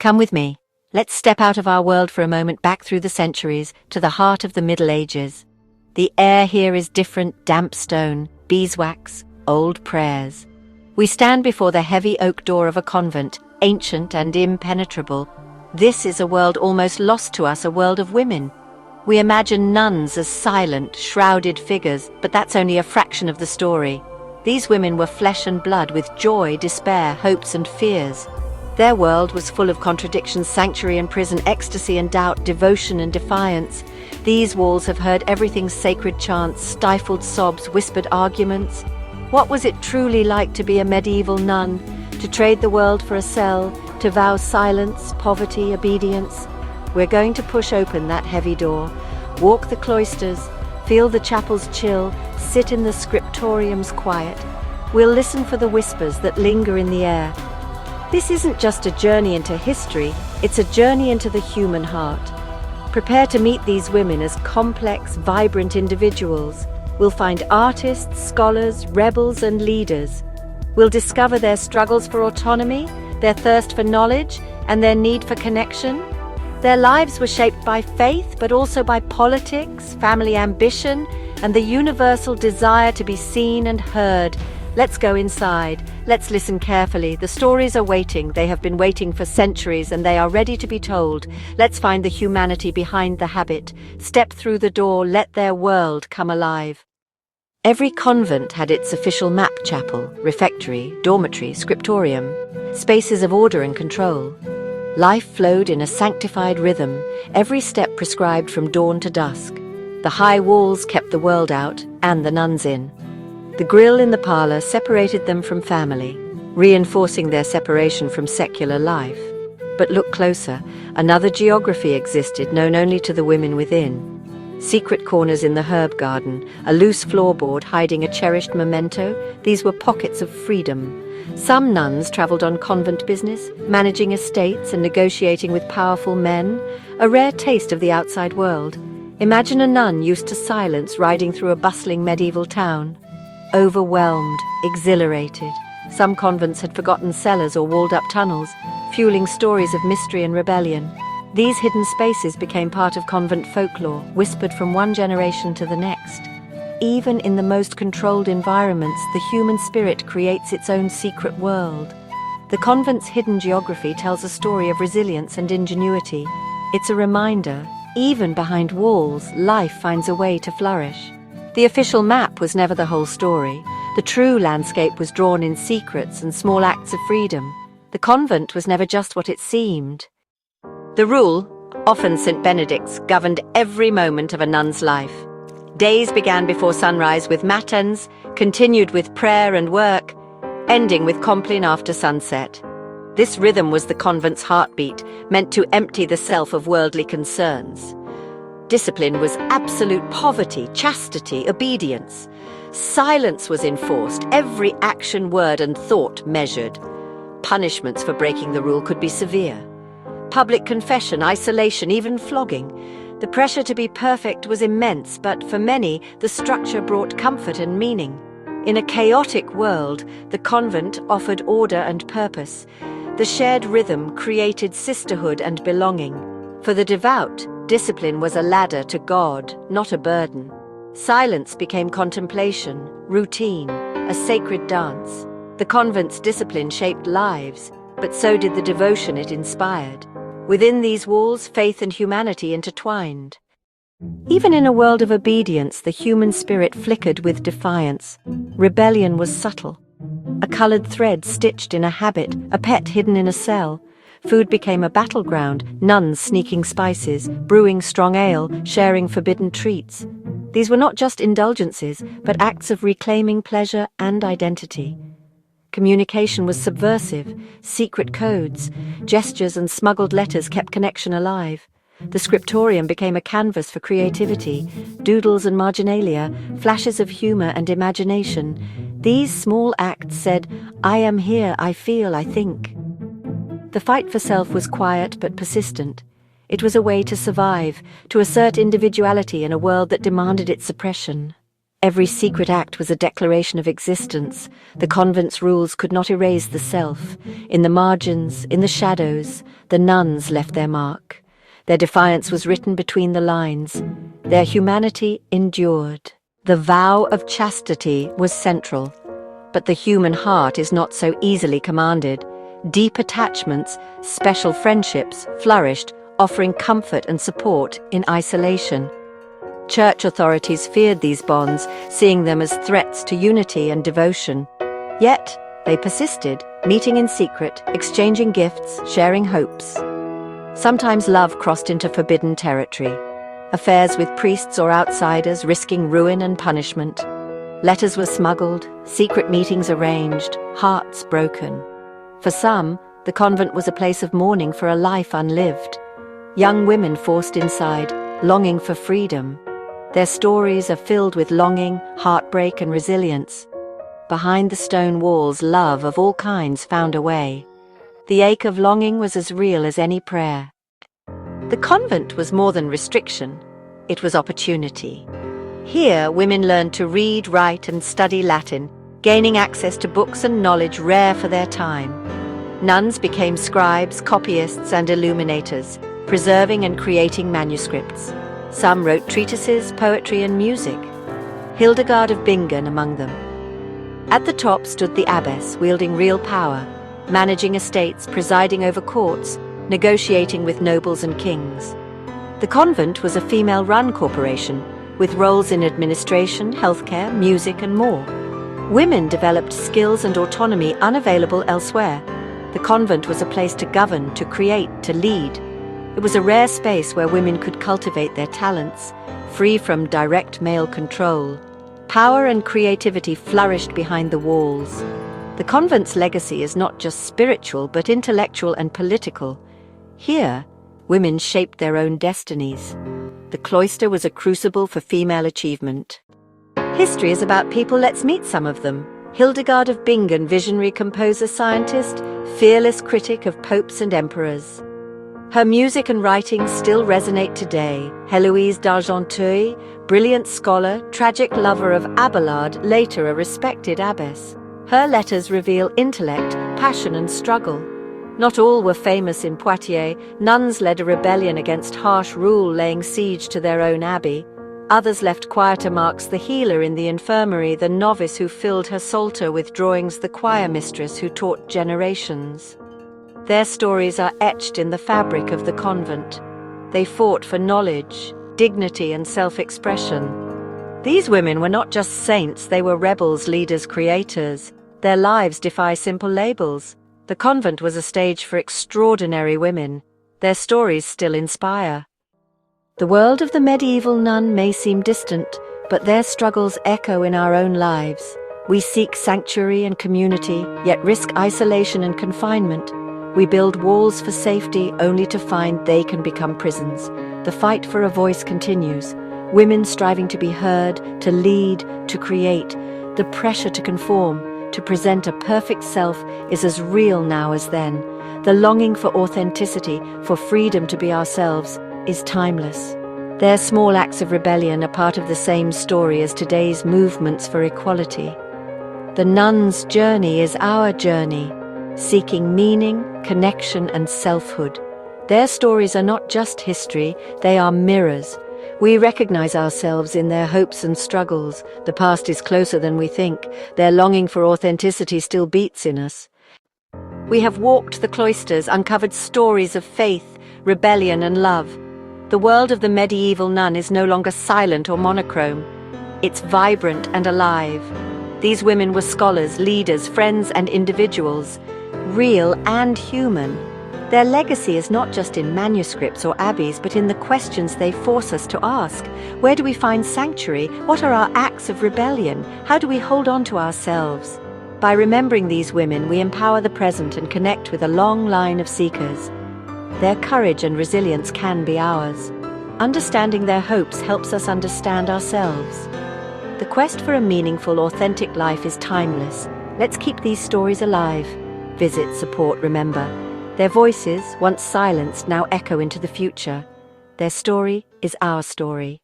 Come with me. Let's step out of our world for a moment back through the centuries to the heart of the Middle Ages. The air here is different: damp stone, beeswax, old prayers. We stand before the heavy oak door of a convent, ancient and impenetrable. This is a world almost lost to us, a world of women. We imagine nuns as silent, shrouded figures, but that's only a fraction of the story. These women were flesh and blood, with joy, despair, hopes and fears. Their world was full of contradictions: sanctuary and prison, ecstasy and doubt, devotion and defiance. These walls have heard everything: sacred chants, stifled sobs, whispered arguments. What was it truly like to be a medieval nun? To trade the world for a cell, to vow silence, poverty, obedience? We're going to push open that heavy door, walk the cloisters, feel the chapel's chill, sit in the scriptorium's quiet. We'll listen for the whispers that linger in the air. This isn't just a journey into history, it's a journey into the human heart. Prepare to meet these women as complex, vibrant individuals. We'll find artists, scholars, rebels and leaders. We'll discover their struggles for autonomy, their thirst for knowledge, and their need for connection. Their lives were shaped by faith, but also by politics, family ambition, and the universal desire to be seen and heard. Let's go inside. Let's listen carefully. The stories are waiting. They have been waiting for centuries, and they are ready to be told. Let's find the humanity behind the habit. Step through the door. Let their world come alive. Every convent had its official map: chapel, refectory, dormitory, scriptorium, spaces of order and control. Life flowed in a sanctified rhythm, every step prescribed from dawn to dusk. The high walls kept the world out and the nuns in. The grille in the parlour separated them from family, reinforcing their separation from secular life. But look closer. Another geography existed, known only to the women within. Secret corners in the herb garden, a loose floorboard hiding a cherished memento. These were pockets of freedom. Some nuns travelled on convent business, managing estates and negotiating with powerful men, a rare taste of the outside world. Imagine a nun used to silence riding through a bustling medieval town. Overwhelmed, exhilarated. Some convents had forgotten cellars or walled-up tunnels, fueling stories of mystery and rebellion. These hidden spaces became part of convent folklore, whispered from one generation to the next. Even in the most controlled environments, the human spirit creates its own secret world. The convent's hidden geography tells a story of resilience and ingenuity. It's a reminder, even behind walls, life finds a way to flourish. The official map was never the whole story. The true landscape was drawn in secrets and small acts of freedom. The convent was never just what it seemed. The rule, often St. Benedict's, governed every moment of a nun's life. Days began before sunrise with matins, continued with prayer and work, ending with compline after sunset. This rhythm was the convent's heartbeat, meant to empty the self of worldly concerns. Discipline was absolute: poverty, chastity, obedience. Silence was enforced, every action, word and thought measured. Punishments for breaking the rule could be severe. Public confession, isolation, even flogging. The pressure to be perfect was immense, but for many, the structure brought comfort and meaning. In a chaotic world, the convent offered order and purpose. The shared rhythm created sisterhood and belonging. For the devout, discipline was a ladder to God, not a burden. Silence became contemplation, routine, a sacred dance. The convent's discipline shaped lives, but so did the devotion it inspired. Within these walls, faith and humanity intertwined. Even in a world of obedience, the human spirit flickered with defiance. Rebellion was subtle. A coloured thread stitched in a habit, a pet hidden in a cell. Food became a battleground, nuns sneaking spices, brewing strong ale, sharing forbidden treats. These were not just indulgences, but acts of reclaiming pleasure and identity. Communication was subversive. Secret codes, gestures and smuggled letters kept connection alive. The scriptorium became a canvas for creativity, doodles and marginalia, flashes of humour and imagination. These small acts said, "I am here, I feel, I think." The fight for self was quiet but persistent. It was a way to survive, to assert individuality in a world that demanded its suppression. Every secret act was a declaration of existence. The convent's rules could not erase the self. In the margins, in the shadows, The nuns left their mark. Their defiance was written between the lines. Their humanity endured. The vow of chastity was central. But the human heart is not so easily commanded. Deep attachments, special friendships flourished, offering comfort and support in isolation. Church authorities feared these bonds, seeing them as threats to unity and devotion. Yet, they persisted, meeting in secret, exchanging gifts, sharing hopes. Sometimes love crossed into forbidden territory. Affairs with priests or outsiders, risking ruin and punishment. Letters were smuggled, secret meetings arranged, hearts broken. For some, the convent was a place of mourning for a life unlived. Young women forced inside, longing for freedom. Their stories are filled with longing, heartbreak, and resilience. Behind the stone walls, love of all kinds found a way. The ache of longing was as real as any prayer. The convent was more than restriction. It was opportunity. Here, women learned to read, write, and study Latin, gaining access to books and knowledge rare for their time. Nuns became scribes, copyists, and illuminators, preserving and creating manuscripts. Some wrote treatises, poetry, and music. Hildegard of Bingen among them. At the top stood the abbess, wielding real power, managing estates, presiding over courts, negotiating with nobles and kings. The convent was a female-run corporation, with roles in administration, healthcare, music, and more. Women developed skills and autonomy unavailable elsewhere. The convent was a place to govern, to create, to lead. It was a rare space where women could cultivate their talents, free from direct male control. Power and creativity flourished behind the walls. The convent's legacy is not just spiritual, but intellectual and political. Here, women shaped their own destinies. The cloister was a crucible for female achievement. History is about people, let's meet some of them. Hildegard of Bingen, visionary composer, scientist, fearless critic of popes and emperors. Her music and writings still resonate today. Héloïse d'Argenteuil, brilliant scholar, tragic lover of Abelard, later a respected abbess. Her letters reveal intellect, passion, and struggle. Not all were famous in Poitiers. Nuns led a rebellion against harsh rule, laying siege to their own abbey. Others left quieter marks: the healer in the infirmary, the novice who filled her psalter with drawings, the choir mistress who taught generations. Their stories are etched in the fabric of the convent. They fought for knowledge, dignity, and self-expression. These women were not just saints, they were rebels, leaders, creators. Their lives defy simple labels. The convent was a stage for extraordinary women. Their stories still inspire. The world of the medieval nun may seem distant, but their struggles echo in our own lives. We seek sanctuary and community, yet risk isolation and confinement. We build walls for safety only to find they can become prisons. The fight for a voice continues. Women striving to be heard, to lead, to create. The pressure to conform, to present a perfect self is as real now as then. The longing for authenticity, for freedom to be ourselves, is timeless. Their small acts of rebellion are part of the same story as today's movements for equality. The nun's journey is our journey, seeking meaning, connection, and selfhood. Their stories are not just history, they are mirrors. We recognize ourselves in their hopes and struggles. The past is closer than we think. Their longing for authenticity still beats in us. We have walked the cloisters, uncovered stories of faith, rebellion, and love. The world of the medieval nun is no longer silent or monochrome. It's vibrant and alive. These women were scholars, leaders, friends, and individuals, real and human. Their legacy is not just in manuscripts or abbeys, but in the questions they force us to ask. Where do we find sanctuary? What are our acts of rebellion? How do we hold on to ourselves? By remembering these women, we empower the present and connect with a long line of seekers. Their courage and resilience can be ours. Understanding their hopes helps us understand ourselves. The quest for a meaningful, authentic life is timeless. Let's keep these stories alive. Visit, support, remember. Their voices, once silenced, now echo into the future. Their story is our story.